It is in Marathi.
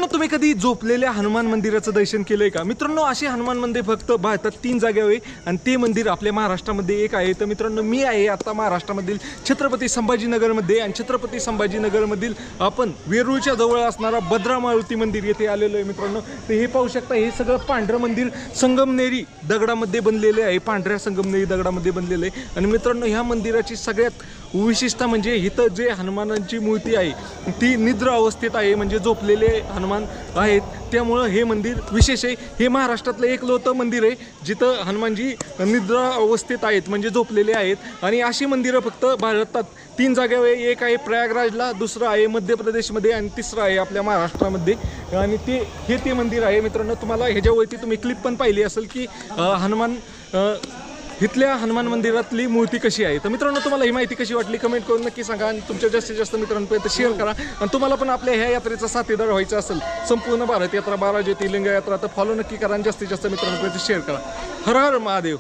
मित्रांनो, तुम्ही कधी झोपलेल्या हनुमान मंदिराचं दर्शन केलंय का? मित्रांनो, असे हनुमान मंदिर फक्त भारतात 3 जागेवर आहे आणि ते मंदिर आपल्या महाराष्ट्रामध्ये एक आहे. तर मित्रांनो, मी आहे आता महाराष्ट्रामधील छत्रपती संभाजीनगरमध्ये आणि छत्रपती संभाजीनगरमधील आपण वेरूळच्या जवळ असणारा भद्रा मारुती मंदिर येथे आलेलो आहे. मित्रांनो, तर हे पाहू शकता, हे सगळं पांढरं मंदिर संगमनेरी दगडामध्ये बनलेले आहे, पांढऱ्या संगमनेरी दगडामध्ये बनलेलं आहे. आणि मित्रांनो, ह्या मंदिराची सगळ्यात विशेषता म्हणजे इथं जे हनुमानांची मूर्ती आहे ती निद्र अवस्थेत आहे, म्हणजे झोपलेले हनुमान आहेत, त्यामुळं हे मंदिर विशेष आहे. हे महाराष्ट्रातलं एकलौतं मंदिर आहे जिथं हनुमानजी निद्रा अवस्थेत आहेत, म्हणजे झोपलेले आहेत. आणि अशी मंदिरं फक्त भारतात 3 जागेवर आहे. एक आहे प्रयागराजला, दुसरं आहे मध्य प्रदेशमध्ये आणि तिसरं आहे आपल्या महाराष्ट्रामध्ये. आणि ते मंदिर आहे. मित्रांनो, तुम्हाला ह्याच्यावरती तुम्ही क्लिप पण पाहिली असेल की इथल्या हनुमान मंदिरातली मूर्ती कशी आहे. तर मित्रांनो, तुम्हाला ही माहिती कशी वाटली कमेंट करून नक्की सांगा आणि तुमच्या जास्तीत जास्त मित्रांपर्यंत शेअर करा. आणि तुम्हाला पण आपल्या ह्या यात्रेचा साथीदार व्हायचा असेल, संपूर्ण भारत यात्रा 12 ज्योतिर्लिंग यात्रा, तर फॉलो नक्की करा आणि जास्तीत जास्त मित्रांपर्यंत शेअर करा. हर हर महादेव.